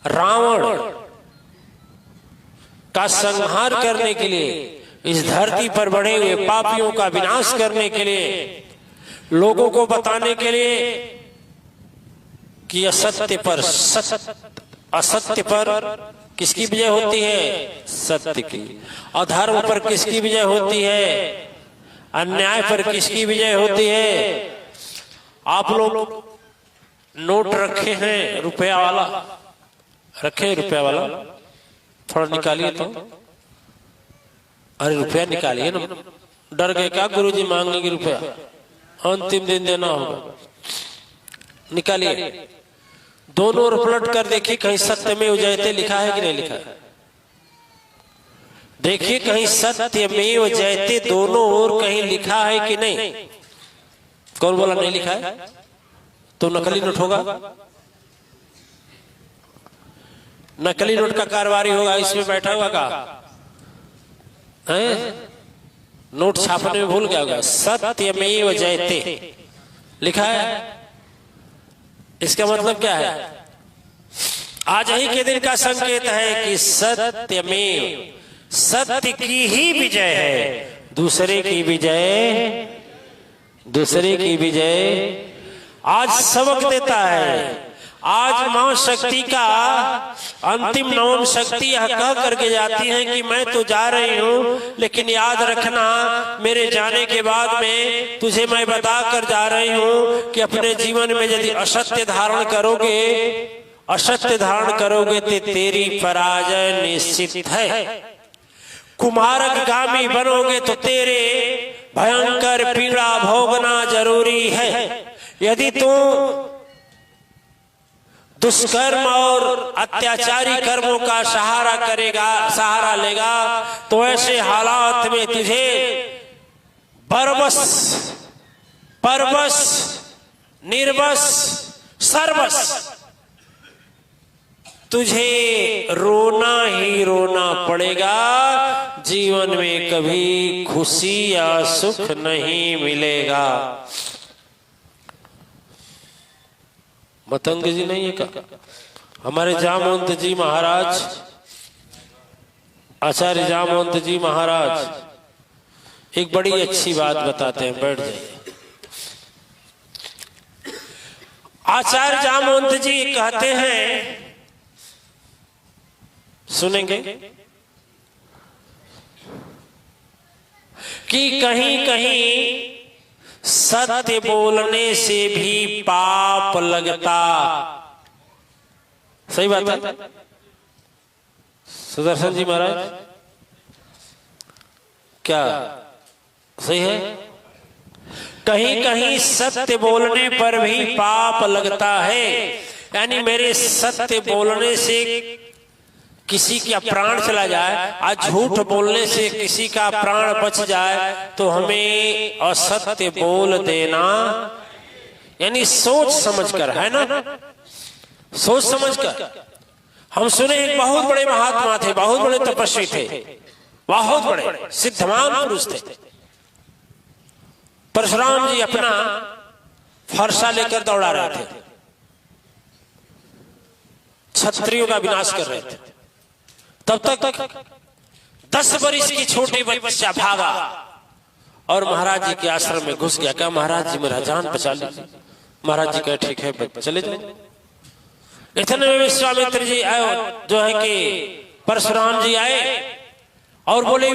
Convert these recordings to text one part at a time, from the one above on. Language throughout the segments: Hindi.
रावण का संहार करने के लिए, इस धरती पर बढ़े हुए पापियों का विनाश करने के लिए, लोगों को बताने के लिए कि असत्य पर असत्य पर किसकी विजय होती है? सत्य की। अधर्म पर किसकी विजय होती है? अन्याय पर किसकी विजय होती है? आप लोग नोट रखे हैं रुपया वाला, रखे रुपया वाला, थोड़ा निकालिए तो। अरे रुपया निकालिए ना, डर गए क्या गुरुजी मांगने की रुपया? अंतिम दिन देना होगा, निकालिए। दोनों ओर पलट कर देखिए कहीं सत्य में जयते लिखा है कि नहीं लिखा है? देखिए कहीं सत्य में जयते दोनों ओर कहीं लिखा है कि नहीं? कौन बोला नहीं लिखा है? तो नकली नोट होगा, नकली नोट का कारोबारी होगा इसमें बैठा हुआ का है? नोट छापने में भूल गया होगा। सत्यमेव जयते लिखा है, इसका मतलब क्या है? आज ही के दिन का संकेत है कि सत्यमेव, सत्य की ही विजय है, दूसरे की विजय, दूसरे की विजय आज सबक देता है। आज मां शक्ति का अंतिम नवम शक्ति यह कह करके जाती है कि मैं तो जा रही हूं, लेकिन याद रखना मेरे जाने के बाद में तुझे मैं बता कर जा रही हूं कि अपने जीवन में यदि असत्य धारण करोगे, असत्य धारण करोगे तो तेरी पराजय निश्चित है। कुमारकगामी बनोगे तो तेरे भयंकर पीड़ा भोगना जरूरी है। यदि तू दुष्कर्म और अत्याचारी कर्मों का सहारा करेगा, सहारा लेगा, तो ऐसे हालात में तुझे बरबस, परबस, निर्बस, सर्वस तुझे रोना ही रोना पड़ेगा। जीवन में कभी खुशी या सुख नहीं मिलेगा। मतंग जी नहीं है का? हमारे जामवंत जी महाराज, आचार्य जामवंत जी महाराज एक बड़ी अच्छी बात बताते हैं, बैठ जाइए। आचार्य जामवंत जी कहते हैं, सुनेंगे, कि कहीं कहीं सत्य बोलने से भी पाप लगता। सही बात है सुदर्शन जी महाराज? क्या सही है? कहीं कहीं सत्य बोलने पर भी पाप लगता है, यानी मेरे सत्य बोलने से किसी का प्राण चला जाए, आज झूठ बोलने से किसी का प्राण बच जाए, तो हमें असत्य बोल देना, यानी सोच समझकर, है ना, सोच समझकर। हम सुने एक बहुत बड़े महात्मा थे, बहुत बड़े तपस्वी थे, बहुत बड़े सिद्धवान पुरुष थे। परशुराम जी अपना फरसा लेकर दौड़ा रहे थे, क्षत्रियों का विनाश कर रहे थे। तब तक 10 वर्ष की छोटी बच्चा भागा और महाराज जी के आश्रम में घुस गया। क्या महाराज जी मेरा जान बचा लीजिए। महाराज जी कहे ठीक है चले जाओ। इतने में विश्वामित्र जी आए, जो है कि परशुराम जी आए और बोले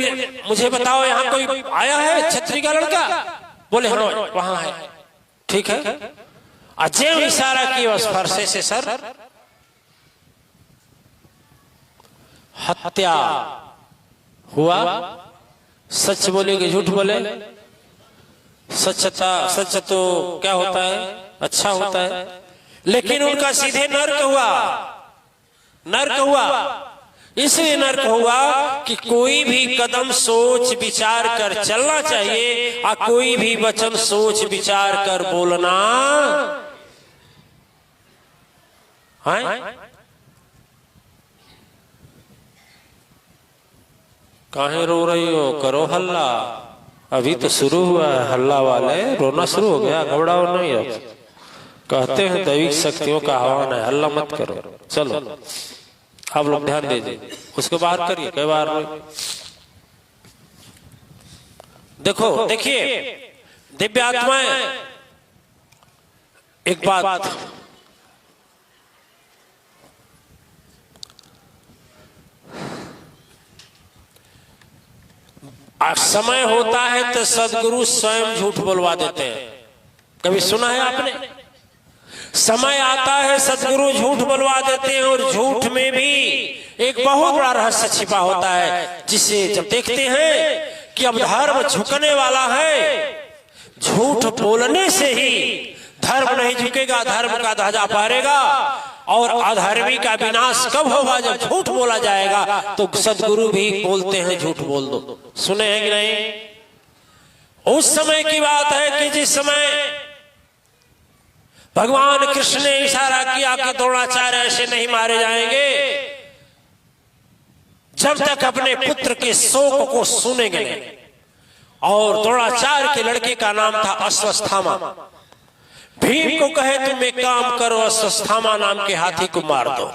मुझे बताओ यहाँ कोई आया है क्षत्रिय का लड़का? बोले हाँ वहां है। ठीक है, अजय इशारा किया उस फरसे से, सर हत्या हुआ। सच बोले कि झूठ बोले? सच तो क्या होता है? अच्छा होता है। लेकिन उनका सीधे नर्क हुआ, नर्क हुआ। इसलिए नर्क हुआ कि कोई भी कदम सोच विचार कर चलना चाहिए और कोई भी वचन सोच विचार कर बोलना है। काहे रो रही हो? करो हल्ला, अभी तो शुरू हुआ है। हल्ला वाले रोना शुरू हो गया, घबराओ नहीं। अब कहते हैं दैविक शक्तियों का आह्वान है, हल्ला मत करो। चलो आप लोग ध्यान दीजिए, उसको बाहर करिए, कई बार देखो, देखिए दिव्य आत्माएं, एक बात समय होता है तो सदगुरु स्वयं झूठ बोलवा देते हैं। कभी सुना है आपने? समय आता है सदगुरु झूठ बोलवा देते हैं, और झूठ में भी एक बहुत बड़ा रहस्य छिपा होता है, जिसे जब देखते हैं कि अब धर्म झुकने वाला है, झूठ बोलने से ही धर्म नहीं झुकेगा, धर्म का ध्वजा फहरेगा। और अधर्मी का विनाश कब होगा? जब झूठ बोला जाएगा। तो सदगुरु भी बोलते हैं झूठ बोल दो, सुने हैं कि नहीं? उस समय की बात है कि जिस समय भगवान कृष्ण ने इशारा किया कि द्रोणाचार्य ऐसे नहीं मारे जाएंगे जब तक अपने पुत्र के शोक को सुनेंगे नहीं। और द्रोणाचार्य के लड़के का नाम था अश्वत्थामा। भीम को कहे तुम एक काम करो, अश्वत्थामा नाम के हाथी को मार दो।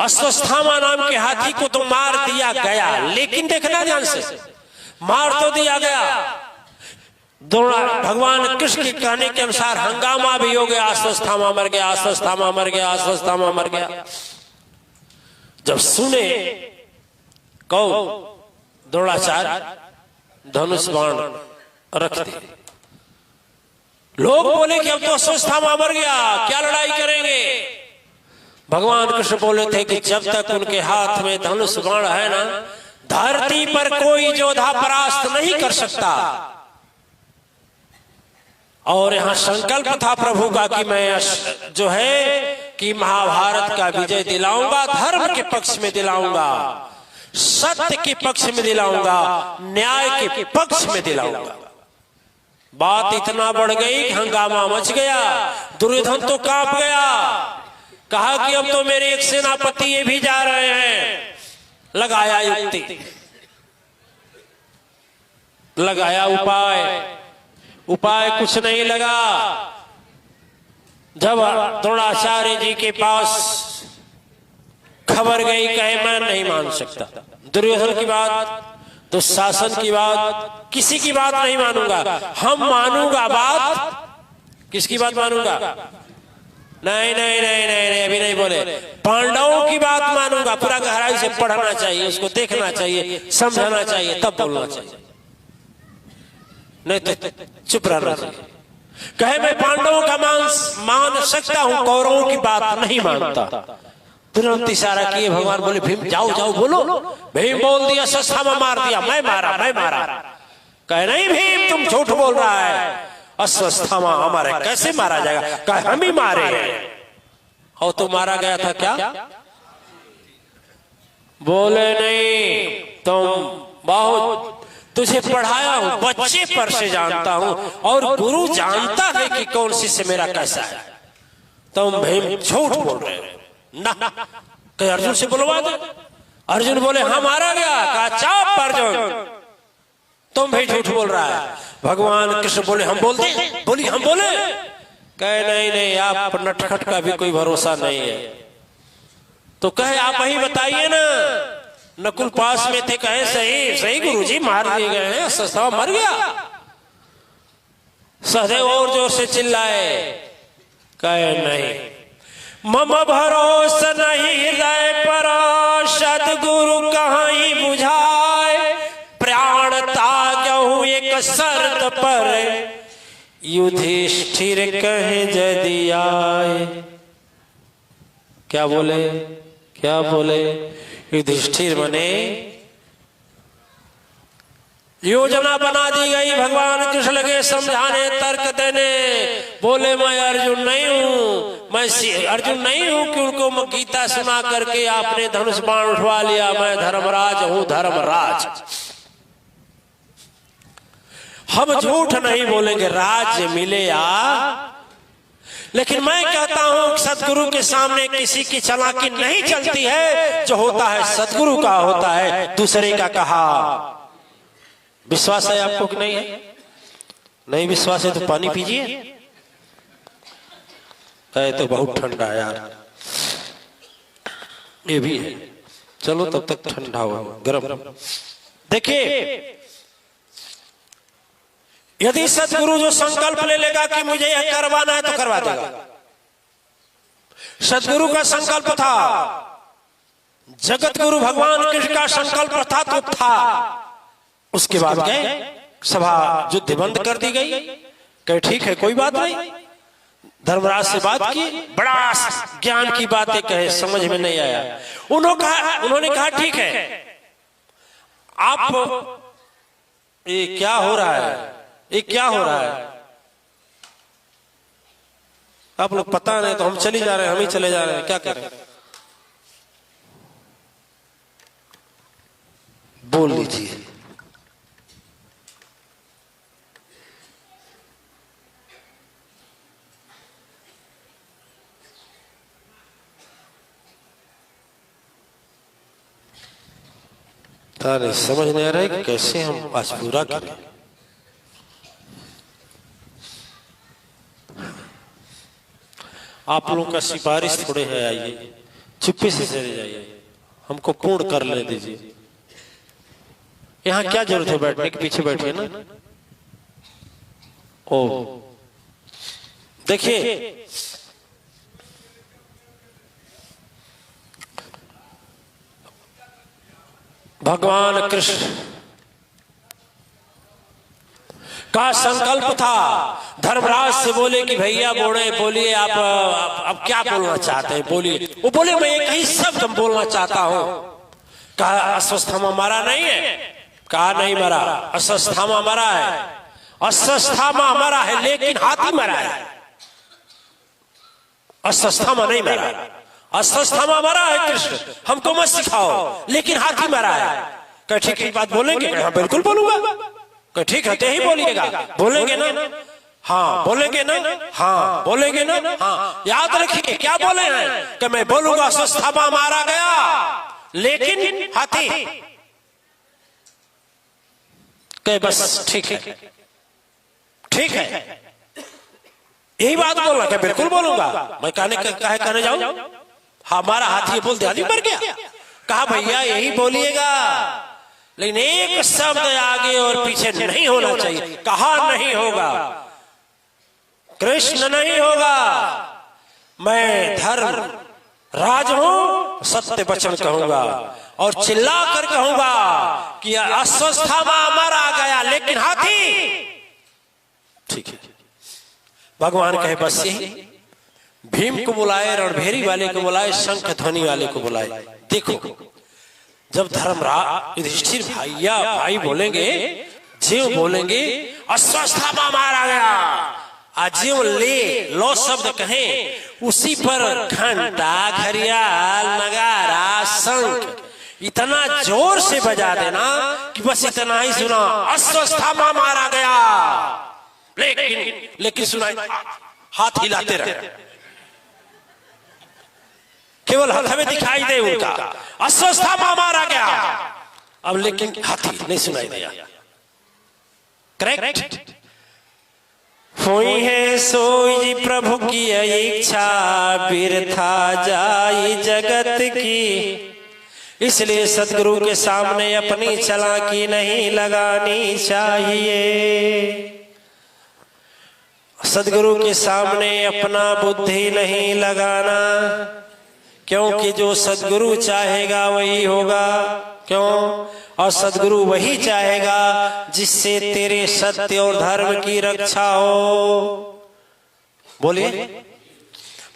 अश्वत्थामा नाम के हाथी को तो मार दिया गया, लेकिन देखना ध्यान से, मार तो दिया गया, भगवान कृष्ण के कहने के अनुसार हंगामा भी हो गया, अश्वत्थामा मर गया, अश्वत्थामा मर गया, अश्वत्थामा मर गया। जब सुने कौन? द्रोणाचार्य धनुष बाण रख दिए। लोग बोले कि अब तो अश्वत्थामा मर गया, क्या लड़ाई करेंगे? भगवान कृष्ण बोले थे कि जब तक उनके हाथ में धनुष बाण है ना, धरती पर कोई योद्धा परास्त नहीं कर सकता। और यहां संकल्प था प्रभु का कि मैं जो है कि महाभारत का विजय दिलाऊंगा, धर्म के पक्ष में दिलाऊंगा, सत्य के पक्ष में दिलाऊंगा, न्याय के पक्ष में दिलाऊंगा। बात इतना बढ़ गई कि हंगामा मच गया। दुर्योधन तो कांप गया, कहा कि अब तो मेरे एक सेनापति ये भी जा रहे हैं। लगाया युक्ति, लगाया उपाय, उपाय कुछ नहीं लगा। जब द्रोणाचार्य जी के पास खबर गई, कहे मैं नहीं मान सकता दुर्योधन की बात, दुशासन की बात, किसी की बात नहीं मानूंगा। हम मानूंगा बात, किसकी बात मानूंगा? नहीं नहीं नहीं नहीं नहीं, अभी नहीं बोले। पांडवों की बात मानूंगा। पूरा गहराई से पढ़ना चाहिए, उसको देखना चाहिए, समझना चाहिए, तब बोलना चाहिए, नहीं तो चुप रहना चाहिए। कहे मैं पांडवों का मान सकता हूं, कौरवों की बात नहीं मानता। तुरंत इशारा किए भगवान, बोले भीम जाओ जाओ बोलो। भीम बोल दिया, अश्वत्थामा मार दिया, मैं मारा मैं मारा। कहे नहीं भीम तुम झूठ बोल रहा है, अश्वत्थामा हमारे कैसे मारा जाएगा? कहे हम ही मारे। और तो मारा गया था क्या? बोले नहीं, तुम बहुत, तुझे पढ़ाया हूं, बच्चे पर से जानता हूं, और गुरु जानता है कि कौन शिष्य मेरा कैसा है। तुम भीम झूठ बोल रहे हो ना। कहे अर्जुन से बुलवा दो। अर्जुन बोले हाँ मारा गया। कहा चाप अर्जुन, तुम भी झूठ बोल रहा है। भगवान कृष्ण बोले हम बोलते हैं? बोली हम बोले। कहे नहीं नहीं, आप नटखट का भी कोई भरोसा नहीं है। तो कहे आप वही बताइए ना, नकुल पास में थे। कहे सही सही गुरुजी, मार दिए गए हैं, अश्वत्थामा मर गया। सहदेव और जोर से चिल्लाए। कहे नहीं, मम भरोसा नहीं हृदय पर, सदगुरु कहीं बुझाए। प्राण त्यागहु एक शर्त पर, युधिष्ठिर कहे यदि आए। क्या बोले? क्या बोले? युधिष्ठिर बने। योजना बना दी गई। भगवान कृष्ण लगे समझाने, तर्क देने। बोले मैं अर्जुन नहीं हूं, मैं अर्जुन नहीं हूं कि उनको गीता सुना करके आपने धनुष बाण उठवा लिया। मैं धर्मराज हूं, धर्मराज। हम झूठ नहीं बोलेंगे, राज्य मिलेगा। लेकिन मैं कहता हूं सदगुरु के सामने किसी की चालाकी नहीं चलती है। जो होता है सदगुरु का होता है, दूसरे का कहा। विश्वास है आपको कि नहीं है? नहीं विश्वास है तो पानी पीजिए। तो बहुत ठंडा यार। ये भी है। चलो तब तक ठंडा हो गर्म। देखिए, यदि सदगुरु जो संकल्प ले लेगा कि मुझे यह करवाना है तो करवा देगा। सदगुरु का संकल्प था, जगत गुरु भगवान कृष्ण का संकल्प था तो था। उसके बाद गए, सभा युद्ध बंद कर दी गई। कहे ठीक है, कोई बात नहीं। धर्मराज से बात की, बड़ा ज्ञान की बातें कहे, समझ में नहीं आया। उन्होंने कहा ठीक है, आप ये क्या हो रहा है, ये क्या हो रहा है, आप लोग पता नहीं तो हम चले जा रहे हैं, हम ही चले जा रहे हैं, क्या करें। बोल लीजिए। नहीं समझ नहीं आ रहा है कि कैसे हम आज पूरा करें। आप लोगों का सिफारिश थोड़े है, आइए चुप्पे से चले जाइए, हमको पूर्ण कर ले दीजिए। यहाँ क्या जरूरत है बैठने के, पीछे बैठिए ना। ओ देखिए, भगवान कृष्ण का संकल्प था। धर्मराज से बोले कि भैया बोलिए आप अब क्या बोलना चाहते हैं, बोलिए। वो बोले मैं एक ही शब्द बोलना चाहता हूं। कहा अश्वत्थामा मरा नहीं है? कहा नहीं मरा, अश्वत्थामा मरा है। अश्वत्थामा मरा है लेकिन हाथी मरा है, अश्वत्थामा नहीं मरा। अश्वत्थामा मरा है कृष्ण, हमको मत सिखाओ, लेकिन हाथी मरा है। कह ठीक है, बात बोलेंगे? हाँ बिल्कुल बोलूंगा। कह ठीक है, ही बोलिएगा, बोलेंगे ना? हाँ बोलेंगे ना? हाँ बोलेंगे ना? हाँ याद रखिए क्या बोले हैं कि मैं बोलूंगा अश्वत्थामा मारा गया लेकिन हाथी। कह बस ठीक है, ठीक है, यही बात बोलना। क्या बिल्कुल बोलूंगा। मैं कहने जाऊं? हमारा हाथी बोल दिया, मर गया। कहा भैया यही बोलिएगा, लेकिन एक शब्द आगे और पीछे नहीं होना चाहिए। कहा नहीं होगा, कृष्ण नहीं होगा। मैं धर्म राज हूं, सत्य वचन कहूंगा और चिल्ला कर कहूंगा कि अश्वत्थामा मारा गया लेकिन हाथी। ठीक है, भगवान कहे बस यही। भीम को बुलाए, रणभेरी वाले को बुलाए, शंख ध्वनि वाले को बुलाए। देखो जब धर्मराज युधिष्ठिर भैया भाई बोलेंगे, जीव बोलेंगे अश्वत्थामा मारा गया, अजीव ले लो शब्द कहें, उसी पर घंटा, घड़ियाल, नगारा, शंख इतना जोर से बजा देना कि बस इतना ही सुना, अश्वत्थामा मारा गया। लेकिन सुनाई हाथ हिलाते रहे, केवल हमें दिखाई दे उनका अश्वत्थामा मारा गया। अब लेकिन हाथी नहीं सुनाई दिया। करेक्ट? हुई है सोई प्रभु की इच्छा, बिरथा जाई जगत की। इसलिए सदगुरु के सामने अपनी चालाकी नहीं लगानी चाहिए। सदगुरु के सामने अपना बुद्धि नहीं लगाना, क्योंकि जो सदगुरु चाहेगा वही होगा। क्यों? और सदगुरु वही चाहेगा जिससे तेरे सत्य और धर्म की रक्षा हो। बोलिए,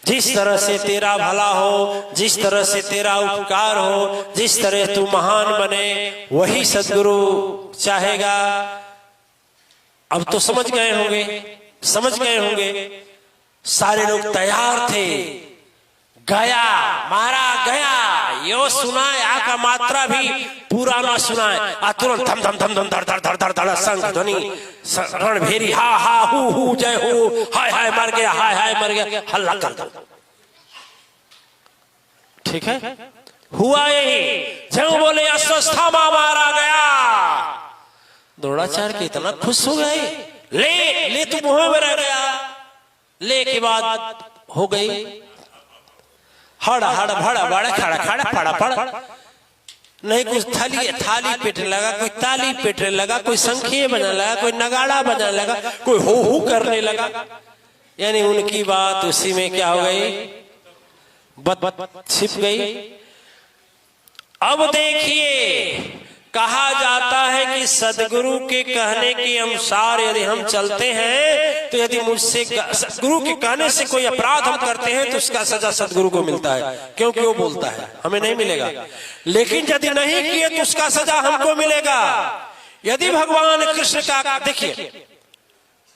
जिस तरह से तेरा भला हो, जिस तरह से तेरा उपकार हो, जिस तरह तू महान बने, वही सदगुरु चाहेगा। अब तो समझ गए होंगे, सारे लोग तैयार थे। गया, मारा गया, यो सुनाए, आ का मात्रा भी पूरा ना सुनाए। तुरंत धम धम धम धम धड़ धड़ धड़ धड़ धड़ शंख ध्वनि, रणभेरी हा हा हु जय हो, हाय हाय मर गया, हाय हाय मर गया, हल्ला कर दो। ठीक है, हुआ यही। जब बोले अश्वत्थामा मारा गया, द्रोणाचार्य के इतना खुश हो गए। ले तू मुंह में रह गया। ले के बाद हो गई, हड़ हड़ भड़ बड़ खड़ा खड़ा फड़ा फड़, नहीं कुछ थाली पेटने लगा, कोई ताली पेटने लगा, कोई शंखिए बजाने लगा, कोई नगाड़ा बजाने लगा, कोई हो करने लगा। यानी उनकी बात उसी में क्या हो गई, बत छिप गई। अब देखिए कहा जाता है कि सदगुरु के कहने के अनुसार यदि हम चलते हैं तो यदि मुझसे गुरु के कहने से कोई अपराध हम करते हैं तो उसका सजा सदगुरु को मिलता है, क्योंकि वो बोलता है, हमें नहीं मिलेगा। लेकिन यदि नहीं किए तो उसका सजा हमको मिलेगा। यदि भगवान कृष्ण का देखिए,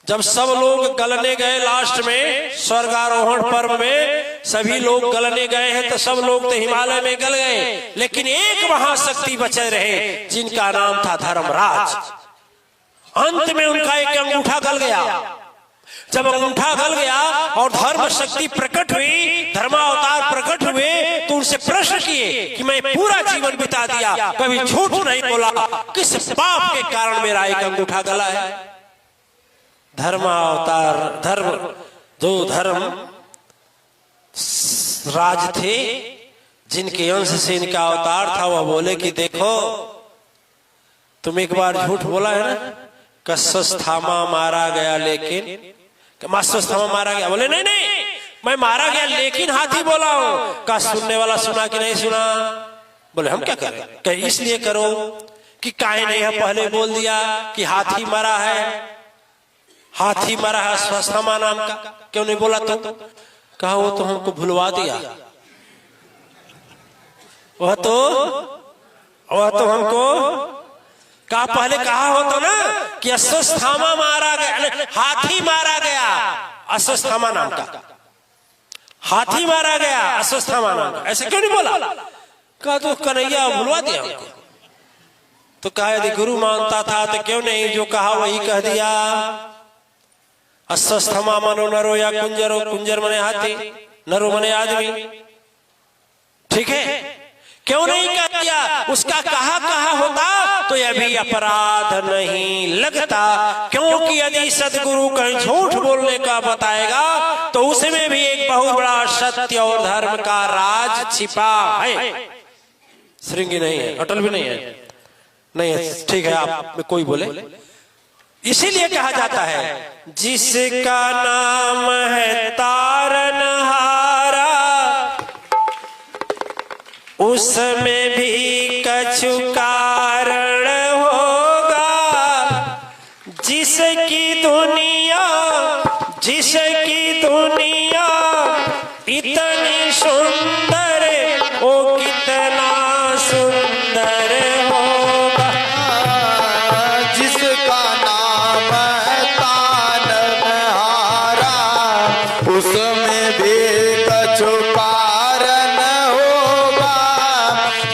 जब सब लोग गलने गए लास्ट में स्वर्गारोहण पर्व में सभी लोग गलने गए हैं, तो सब लोग तो हिमालय में गल गए, लेकिन एक महाशक्ति बचे रहे जिनका नाम था धर्मराज। अंत में उनका एक अंगूठा गल गया। जब अंगूठा गल गया और धर्म शक्ति प्रकट हुई, धर्मावतार प्रकट हुए, तो उनसे प्रश्न किए कि मैं पूरा जीवन बिता दिया, कभी झूठ नहीं बोला, किस पाप के कारण मेरा एक अंगूठा गला है। धर्मावतार धर्म राज थे, जिनके अंश से इनका अवतार था, वह बोले कि देखो तुम एक बार झूठ बोला है ना, कस्वस्थामा मारा गया लेकिन मास्वस्थामा मारा गया, बोले नहीं नहीं मैं मारा गया लेकिन हाथी बोला हूं। का सुनने वाला सुना कि नहीं सुना? बोले हम क्या करें? कहीं इसलिए करो कि काहे नहीं है पहले बोल दिया कि हाथी मरा है, हाथी मरा है स्वस्थमा नाम का, क्यों नहीं बोला? तो कहा वो तो हमको भुलवा दिया, वह तो हमको कहा, पहले कहा हो तो ना कि अस्वस्थामा मारा गया, हाथी मारा गया अस्वस्थामा नाम का, हाथी मारा गया अस्वस्थामा नाम का, ऐसे क्यों नहीं बोला? कहा तो कन्हैया भुलवा दिया हमको। तो कहा यदि गुरु मानता था तो क्यों नहीं जो कहा वही कह दिया। अस्वस्थमा मनो नरो या कुंजरो, कुंजर मने हाथी, नरो मने आदमी, ठीक है, क्यों नहीं कह दिया? उसका कहा होता तो यह भी अपराध नहीं लगता, क्योंकि यदि सदगुरु कहीं झूठ बोलने का बताएगा तो उसमें भी एक बहुत बड़ा सत्य और धर्म का राज छिपा है। श्रृंगी नहीं है, अटल भी नहीं है, नहीं है, ठीक है, आप में कोई बोले। इसीलिए कहा जाता है जिसका नाम है तारनहारा उसमें भी कछु कारण होगा। जिसकी दुनिया इतनी सुंदर, ओ कितना सुंदर होगा। जिसका नाम है तारनहारा उसमें भी कछु कारण होगा।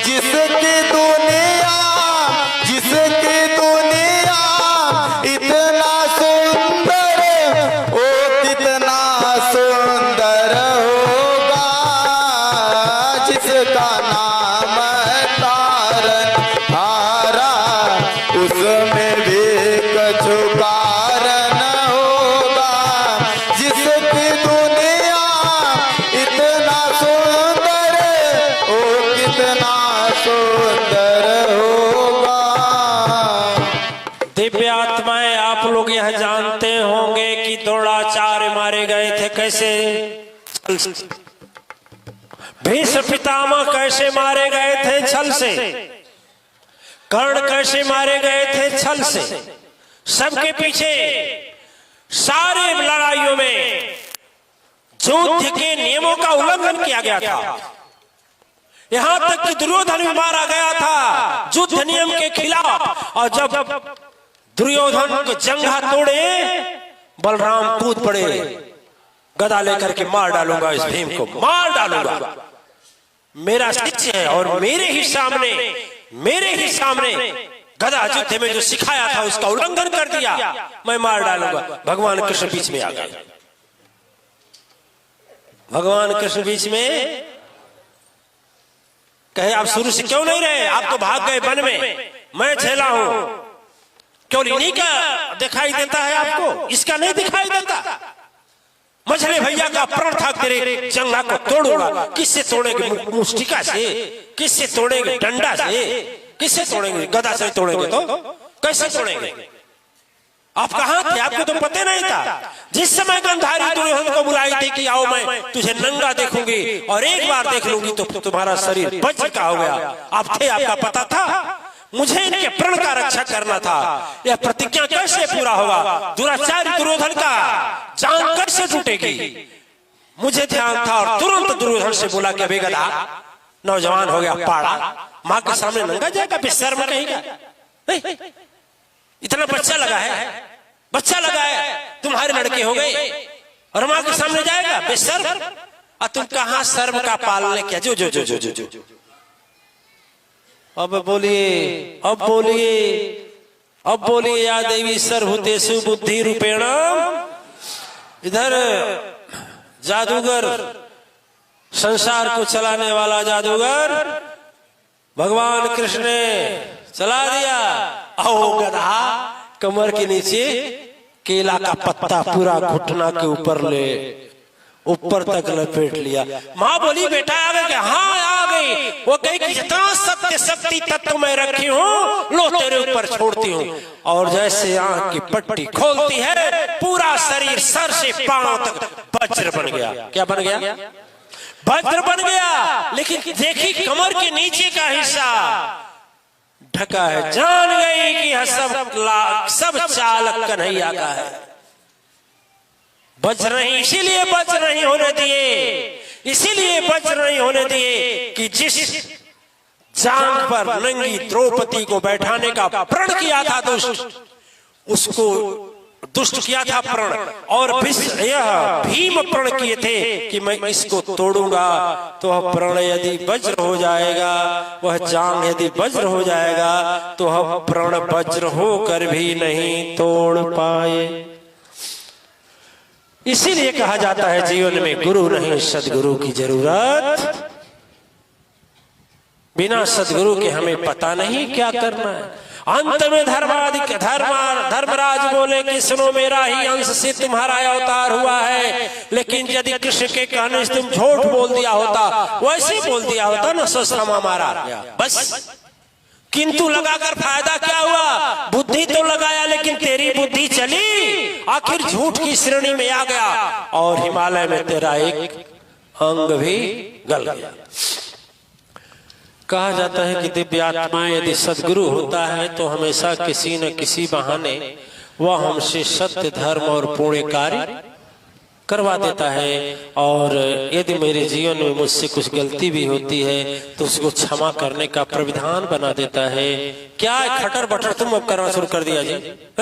जिसकी दुनिया इतना सुंदर, ओ कितना सुंदर होगा। जिसका नाम है तारनहारा उसमें भी कछु कारण होगा। जिसकी दुनिया इतना सुंदर, ओ कितना सुंदर होगा। दिव्य आत्माएं, आप लोग यह जानते होंगे कि द्रोणाचार्य मारे गए थे कैसे, भीष्म पितामह कैसे मारे गए थे छल से, कर्ण कैसे मारे गए थे छल से। सबके पीछे सारे लड़ाइयों में युद्ध के नियमों का उल्लंघन किया गया था। यहां तक कि दुर्योधन भी मारा गया था युद्ध नियम के खिलाफ। और जब दुर्योधन को जंघा तोड़े, बलराम कूद पड़े, गदा लेकर के मार डालूंगा इस भीम को, मार डालूंगा। मेरा शिष्य है और मेरे ही सामने गदा युद्ध में जो सिखाया था उसका उल्लंघन कर दिया, मैं मार डालूंगा। भगवान कृष्ण बीच में आ गए। भगवान कृष्ण बीच में कहे आप शुरू से क्यों नहीं रहे, आप तो भाग गए वन में, मैं झेला हूं, क्यों इन्हीं का दिखाई देता है आपको, इसका नहीं दिखाई देता? मझले भैया का प्रण था तेरे जंगा को तोड़ूंगा। किससे तोड़ेंगे? मुष्टिका से? किससे तोड़ेंगे? डंडा से? किससे तोड़ेंगे? गदा से तोड़ेंगे तो कैसे तोड़ेंगे? आप कहाँ थे? आपको तो पता नहीं था। जिस समय गांधारी दुर्योधन को बुलाई थी कि आओ मैं तुझे नंगा देखूंगी और एक बार देख लूंगी तो तुम्हारा शरीर वज्र का हो गया, आप थे? आपका पता था? मुझे इनके प्रण का रक्षा करना था। यह प्रतिज्ञा कैसे पूरा होगा? दुराचारी दुर्योधन का जान कैसे टूटेगी? मुझे ध्यान था और तुरंत दुर्योधन से बोला कि अबे गधा, नौजवान हो गया पाड़ा, माँ के सामने नंगा जाएगा? बेशर्म कहेगा। नहीं, इतना बच्चा लगा है, बच्चा लगा है, तुम्हारे लड़के हो गए और माँ के सामने जाएगा? बेशर्म। और तुम कहाँ शर्म का पालने किया? जो जो जो जो जो जो अब बोलिए, अब बोलिए, अब बोलिए। या देवी सर्वभूतेषु बुद्धि रूपेण। इधर जादूगर, संसार को चलाने वाला जादूगर भगवान कृष्ण ने चला दिया। आओ गधा, कमर के नीचे केला का पत्ता पूरा घुटना के ऊपर ले ऊपर तक लपेट लिया। माँ बोली बेटा आ गए? हाँ आ गई। वो कही कि जितना सत्य शक्ति तत्व मैं रखी हूँ लो तेरे ऊपर छोड़ती हूँ। और जैसे आंख की पट्टी खोलती है पूरा शरीर सर से पांव तक वज्र बन गया। क्या बन गया? वज्र बन गया। लेकिन देखी कमर के नीचे का हिस्सा ढका है। जान गई कि यह सब चालक कन्हैया का है। वज्र नहीं, इसीलिए वज्र नहीं होने दिए, इसीलिए वज्र नहीं होने दिए कि जिस जांघ पर नंगी द्रौपदी को बैठाने का प्रण किया था दुष्ट, उसको दुष्ट किया था प्रण। और यह भीम प्रण किए थे कि मैं इसको तोड़ूंगा तो वह प्रण यदि वज्र हो जाएगा, वह जांघ यदि वज्र हो जाएगा तो वह प्रण वज्र होकर भी नहीं तोड़ पाए। इसीलिए कहा जाता है जीवन में गुरु नहीं सदगुरु की जरूरत। बिना सदगुरु के हमें पता नहीं क्या करना है। अंत में धर्मराज बोले कि सुनो मेरा ही अंश से तुम्हारा अवतार हुआ है, लेकिन यदि कृष्ण के कहने से तुम झूठ बोल दिया होता, वैसे बोल दिया होता न सस्ता मारा बस। किंतु लगाकर फायदा क्या हुआ? बुद्धि तो लगाया लेकिन तेरी बुद्धि चली, आखिर झूठ की श्रेणी में आ गया और हिमालय में तेरा एक अंग भी गल गया। कहा जाता है कि दिव्य आत्मा यदि सदगुरु होता है तो हमेशा किसी न किसी बहाने वह हमसे सत्य धर्म और पुण्य कार्य करवा देता है। और यदि मेरे जीवन में मुझसे कुछ गलती भी होती है तो उसको क्षमा करने का प्राविधान बना देता है। क्या खटर बटर तुम अब करना शुरू कर दिया जी?